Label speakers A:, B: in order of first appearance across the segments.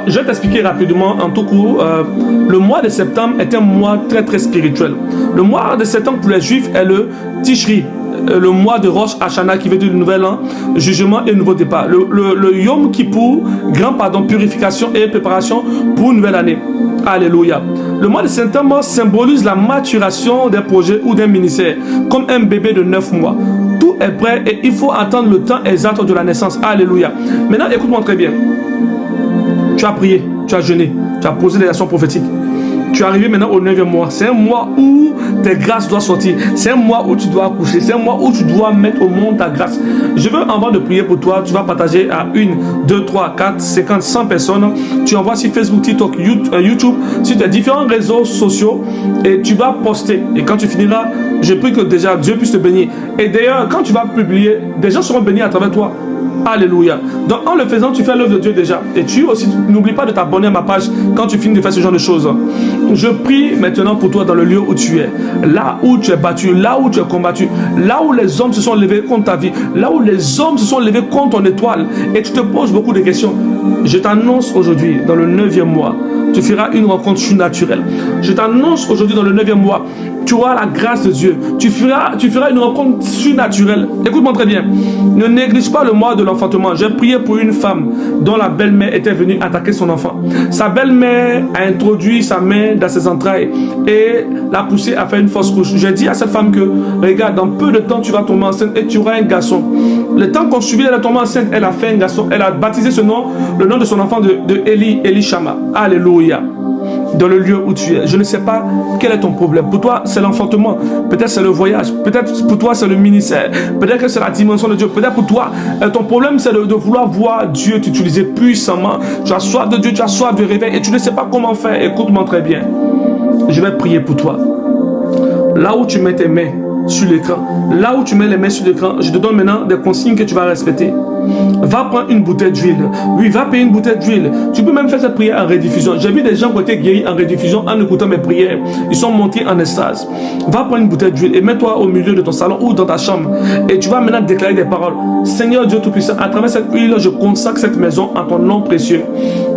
A: Je vais t'expliquer rapidement en tout court. Le mois de septembre est un mois très spirituel. Le mois de septembre pour les juifs est le Tishri, le mois de Rosh Hashanah qui veut dire le nouvel an, jugement et nouveau départ. Le Yom Kippour, grand pardon, purification et préparation pour une nouvelle année. Alléluia. Le mois de septembre symbolise la maturation d'un projet ou d'un ministère, comme un bébé de 9 mois. Tout est prêt et il faut attendre le temps exact de la naissance. Alléluia. Maintenant, écoute-moi très bien. Tu as prié, tu as jeûné, tu as posé des actions prophétiques. Tu es arrivé maintenant au 9e mois. C'est un mois où tes grâces doivent sortir. C'est un mois où tu dois accoucher. C'est un mois où tu dois mettre au monde ta grâce. Je veux, avant de prier pour toi, tu vas partager à 1, 2, 3, 4, 50, 100 personnes. Tu envoies sur Facebook, TikTok, YouTube, sur tes différents réseaux sociaux et tu vas poster. Et quand tu finiras, je prie que déjà Dieu puisse te bénir. Et d'ailleurs, quand tu vas publier, des gens seront bénis à travers toi. Alléluia. Donc en le faisant, tu fais l'œuvre de Dieu déjà. Et tu aussi, n'oublie pas de t'abonner à ma page quand tu finis de faire ce genre de choses. Je prie maintenant pour toi dans le lieu où tu es. Là où tu es battu, là où tu es combattu, là où les hommes se sont levés contre ta vie, là où les hommes se sont levés contre ton étoile. Et tu te poses beaucoup de questions. Je t'annonce aujourd'hui, dans le 9e mois, tu feras une rencontre surnaturelle. Je t'annonce aujourd'hui dans le 9e mois, tu auras la grâce de Dieu. Tu feras une rencontre surnaturelle. Écoute-moi très bien. Ne néglige pas le mois de l'enfantement. J'ai prié pour une femme dont la belle-mère était venue attaquer son enfant. Sa belle-mère a introduit sa main dans ses entrailles et l'a poussée à faire une fausse couche. J'ai dit à cette femme que, regarde, dans peu de temps, tu vas tomber enceinte et tu auras un garçon. Le temps qu'on suivit, elle est tombée enceinte, elle a fait un garçon. Elle a baptisé ce nom, le nom de son enfant de Elishama. Alléluia. Dans le lieu où tu es. Je ne sais pas quel est ton problème. Pour toi, c'est l'enfantement. Peut-être c'est le voyage. Peut-être pour toi, c'est le ministère. Peut-être que c'est la dimension de Dieu. Peut-être pour toi, ton problème, c'est de vouloir voir Dieu t'utiliser puissamment. Tu as soif de Dieu, tu as soif de réveil et tu ne sais pas comment faire. Écoute-moi très bien. Je vais prier pour toi. Là où tu mets tes mains sur l'écran, là où tu mets les mains sur l'écran, je te donne maintenant des consignes que tu vas respecter. Va prendre une bouteille d'huile. Oui, va payer une bouteille d'huile. Tu peux même faire cette prière en rediffusion. J'ai vu des gens qui ont été guéris en rediffusion en écoutant mes prières. Ils sont montés en extase. Va prendre une bouteille d'huile et mets-toi au milieu de ton salon ou dans ta chambre. Et tu vas maintenant déclarer des paroles. Seigneur Dieu Tout-Puissant, à travers cette huile, je consacre cette maison en ton nom précieux.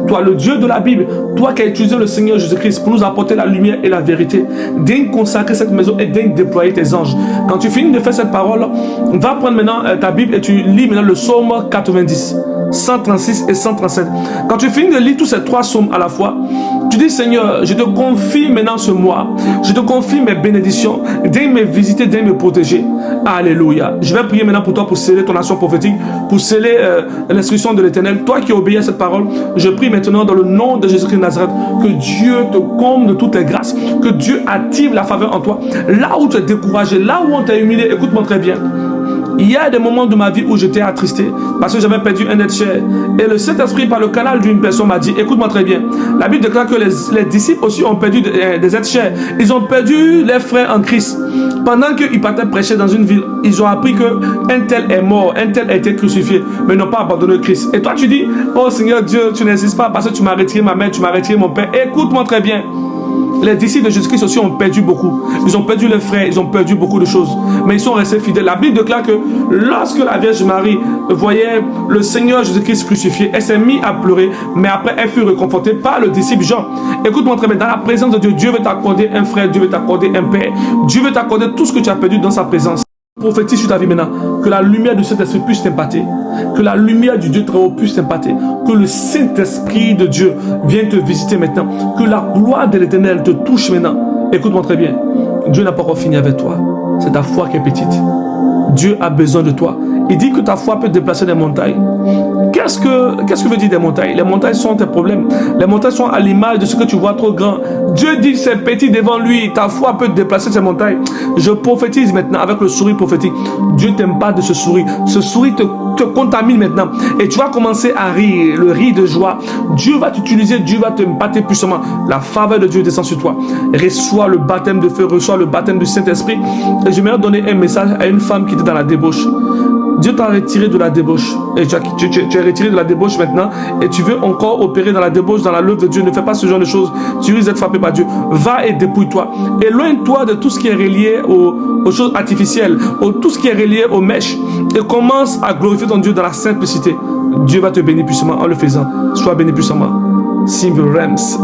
A: Toi, le Dieu de la Bible, toi qui as utilisé le Seigneur Jésus-Christ pour nous apporter la lumière et la vérité, viens consacrer cette maison et viens déployer tes anges. Quand tu finis de faire cette parole, va prendre maintenant ta Bible et tu lis maintenant le psaume 90, 136 et 137. Quand tu finis de lire tous ces 3 psaumes à la fois, tu dis Seigneur, je te confie maintenant ce mois, je te confie mes bénédictions, viens me visiter, viens me protéger. Alléluia. Je vais prier maintenant pour toi pour sceller ton action prophétique, pour sceller l'instruction de l'Éternel. Toi qui obéis à cette parole, je prie maintenant dans le nom de Jésus-Christ de Nazareth que Dieu te comble de toutes les grâces, que Dieu active la faveur en toi. Là où tu es découragé, là où on t'a humilié, écoute-moi très bien. Il y a des moments de ma vie où j'étais attristé parce que j'avais perdu un être cher. Et le Saint-Esprit, par le canal d'une personne, m'a dit, écoute-moi très bien. La Bible déclare que les disciples aussi ont perdu des êtres chers. Ils ont perdu leurs frères en Christ. Pendant qu'ils partaient prêcher dans une ville, ils ont appris qu'un tel est mort, un tel a été crucifié, mais ils n'ont pas abandonné Christ. Et toi, tu dis, oh Seigneur Dieu, tu n'existes pas parce que tu m'as retiré ma mère, tu m'as retiré mon père. Écoute-moi très bien. Les disciples de Jésus-Christ aussi ont perdu beaucoup. Ils ont perdu leurs frères, ils ont perdu beaucoup de choses. Mais ils sont restés fidèles. La Bible déclare que lorsque la Vierge Marie voyait le Seigneur Jésus-Christ crucifié, elle s'est mise à pleurer, mais après elle fut réconfortée par le disciple Jean. Écoute-moi très bien, dans la présence de Dieu, Dieu veut t'accorder un frère, Dieu veut t'accorder un père. Dieu veut t'accorder tout ce que tu as perdu dans sa présence. Prophétise sur ta vie maintenant, que la lumière de Saint-Esprit puisse t'impacter, que la lumière du Dieu très haut puisse t'impacter, que le Saint-Esprit de Dieu vienne te visiter maintenant, que la gloire de l'Éternel te touche maintenant. Écoute-moi très bien, Dieu n'a pas encore fini avec toi, c'est ta foi qui est petite. Dieu a besoin de toi. Il dit que ta foi peut déplacer des montagnes. Qu'est-ce que veut dire des montagnes? Les montagnes sont tes problèmes. Les montagnes sont à l'image de ce que tu vois trop grand. Dieu dit que c'est petit devant lui. Ta foi peut déplacer ces montagnes. Je prophétise maintenant avec le sourire prophétique. Dieu t'aime pas de ce sourire. Ce sourire te contamine maintenant. Et tu vas commencer à rire. Le rire de joie. Dieu va t'utiliser. Dieu va te battre puissamment. La faveur de Dieu descend sur toi. Reçois le baptême de feu. Reçois le baptême du Saint-Esprit. Et je vais donner un message à une femme qui était dans la débauche. Dieu t'a retiré de la débauche. Et tu es retiré de la débauche maintenant. Et tu veux encore opérer dans la débauche, dans la l'œuvre de Dieu. Ne fais pas ce genre de choses. Tu risques d'être frappé par Dieu. Va et dépouille-toi. Éloigne-toi de tout ce qui est relié aux choses artificielles, tout ce qui est relié aux mèches. Et commence à glorifier ton Dieu dans la simplicité. Dieu va te bénir puissamment en le faisant. Sois béni puissamment. Simple Rams.